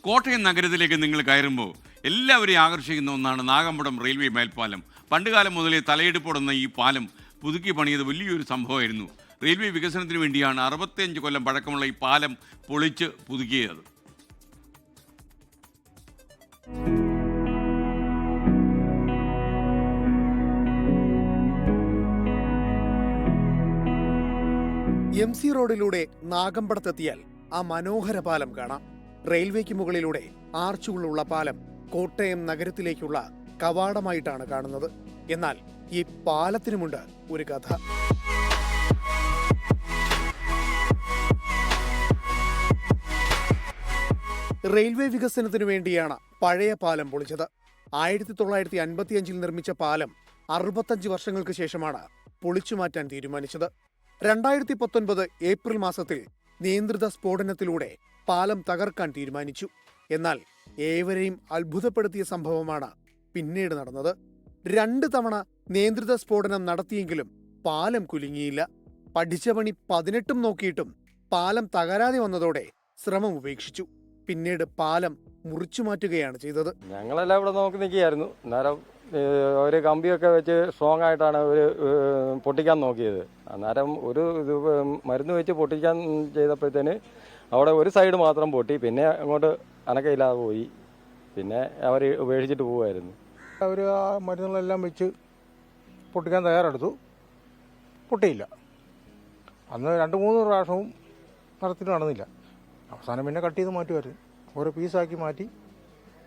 കോട്ടയം നഗരത്തിലേക്ക് നിങ്ങൾ കയറുമ്പോൾ എല്ലാവരെയും ആകർഷിക്കുന്ന ഒന്നാണ് നാഗമ്പടം റെയിൽവേ മേൽപ്പാലം. പണ്ടുകാലം മുതലേ തലയെടുപ്പോടുന്ന ഈ പാലം പുതുക്കി പണിയത് വലിയൊരു സംഭവമായിരുന്നു. റെയിൽവേ വികസനത്തിന് വേണ്ടിയാണ് 65 കൊല്ലം പഴക്കമുള്ള ഈ പാലം പൊളിച്ച് പുതുക്കിയത്. MC റോഡിലൂടെ നാഗമ്പടത്തെത്തിയാൽ ആ മനോഹര പാലം കാണാം. റെയിൽവേക്ക് മുകളിലൂടെ ആർച്ചുകളുള്ള പാലം കോട്ടയം നഗരത്തിലേക്കുള്ള കവാടമായിട്ടാണ് കാണുന്നത്. എന്നാൽ ഈ പാലത്തിനുമുണ്ട് ഒരു കഥ. റെയിൽവേ വികസനത്തിനു വേണ്ടിയാണ് പഴയ പാലം പൊളിച്ചത്. 1955 നിർമ്മിച്ച പാലം 65 വർഷങ്ങൾക്ക് ശേഷമാണ് പൊളിച്ചുമാറ്റാൻ തീരുമാനിച്ചത്. 2019 ഏപ്രിൽ മാസത്തിൽ നിയന്ത്രിത സ്ഫോടനത്തിലൂടെ പാലം തകർക്കാൻ തീരുമാനിച്ചു. എന്നാൽ ഏവരെയും അത്ഭുതപ്പെടുത്തിയ സംഭവമാണ് പിന്നീട് നടന്നത്. 2 തവണ നിയന്ത്രിത സ്ഫോടനം നടത്തിയെങ്കിലും പാലം കുലുങ്ങിയില്ല. പഠിച്ച പണി 18 നോക്കിയിട്ടും പാലം തകരാതെ വന്നതോടെ ശ്രമം ഉപേക്ഷിച്ചു. പിന്നീട് പാലം മുറിച്ചു മാറ്റുകയാണ് ചെയ്തത്. ഞങ്ങളെല്ലാം ഇവിടെ നോക്കി നിൽക്കുകയായിരുന്നു. അന്നേരം ഒരു കമ്പിയൊക്കെ വെച്ച് സ്ട്രോങ് ആയിട്ടാണ് ഒരു പൊട്ടിക്കാൻ നോക്കിയത്. അന്നേരം ഒരു ഇത് മരുന്ന് വെച്ച് പൊട്ടിക്കാൻ ചെയ്തപ്പോഴത്തേന് അവിടെ ഒരു സൈഡ് മാത്രം പൊട്ടി. പിന്നെ അങ്ങോട്ട് അനക്കയില്ലാതെ പോയി. പിന്നെ അവർ ഉപേക്ഷിച്ചിട്ട് പോവുമായിരുന്നു. അവർ ആ മരുന്നുകളെല്ലാം വെച്ച് പൊട്ടിക്കാൻ തയ്യാറെടുത്തു. പൊട്ടിയില്ല. അന്ന് 2-3 പ്രാവശ്യവും നടത്തിയിട്ട് നടന്നില്ല. അവസാനം പിന്നെ കട്ട് ചെയ്ത് മാറ്റുമായിരുന്നു. ഓരോ പീസാക്കി മാറ്റി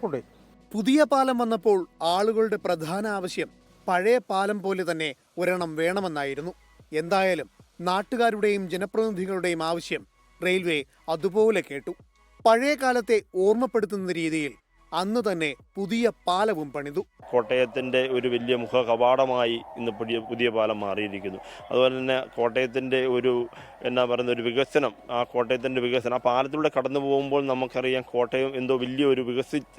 കൊണ്ടുപോയി. പുതിയ പാലം വന്നപ്പോൾ ആളുകളുടെ പ്രധാന ആവശ്യം പഴയ പാലം പോലെ തന്നെ ഒരെണ്ണം വേണമെന്നായിരുന്നു. എന്തായാലും നാട്ടുകാരുടെയും ജനപ്രതിനിധികളുടെയും ആവശ്യം റെയിൽവേ അതുപോലെ കേട്ടു. പഴയ കാലത്തെ ഓർമ്മപ്പെടുത്തുന്ന രീതിയിൽ അന്ന് തന്നെ പുതിയ പാലവും പണിതു. കോട്ടയത്തിൻ്റെ ഒരു വലിയ മുഖ കവാടമായി ഇന്ന് പുതിയ പാലം മാറിയിരിക്കുന്നു. അതുപോലെ തന്നെ കോട്ടയത്തിൻ്റെ ഒരു ഒരു വികസനം, ആ കോട്ടയത്തിൻ്റെ വികസനം, ആ പാലത്തിലൂടെ കടന്നു പോകുമ്പോൾ നമുക്കറിയാം കോട്ടയം എന്തോ വലിയൊരു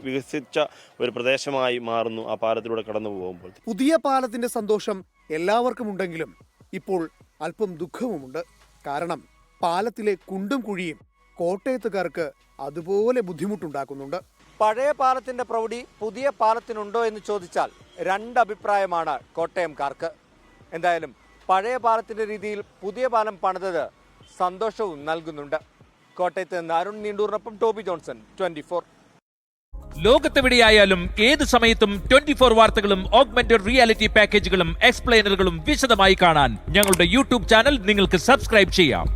വികസിച്ച ഒരു പ്രദേശമായി മാറുന്നു ആ പാലത്തിലൂടെ കടന്നു പോകുമ്പോൾ. പുതിയ പാലത്തിന്റെ സന്തോഷം എല്ലാവർക്കും ഉണ്ടെങ്കിലും ഇപ്പോൾ അല്പം ദുഃഖവുമുണ്ട്. കാരണം പാലത്തിലെ കുണ്ടും കുഴിയും കോട്ടയത്തുകാർക്ക് അതുപോലെ ബുദ്ധിമുട്ടുണ്ടാക്കുന്നുണ്ട്. പഴയ പാലത്തിന്റെ പ്രൗഢി പുതിയ പാലത്തിനുണ്ടോ എന്ന് ചോദിച്ചാൽ 2 അഭിപ്രായമാണ് കോട്ടയംകാർക്ക്. എന്തായാലും പഴയ പാലത്തിന്റെ രീതിയിൽ പുതിയ പാലം പണിതത് സന്തോഷവും നൽകുന്നുണ്ട്. കോട്ടയത്ത് നിന്ന് അരുൺ നീണ്ടൂറിനൊപ്പം ടോബി ജോൺസൺ, 24. ലോകത്തെവിടെയായാലും ഏത് സമയത്തും 24 വാർത്തകളും ഓഗ്മെന്റഡ് റിയാലിറ്റി പാക്കേജുകളും എക്സ്പ്ലെയിനറുകളും വിശദമായി കാണാൻ ഞങ്ങളുടെ യൂട്യൂബ് ചാനൽ നിങ്ങൾക്ക് സബ്സ്ക്രൈബ് ചെയ്യാം.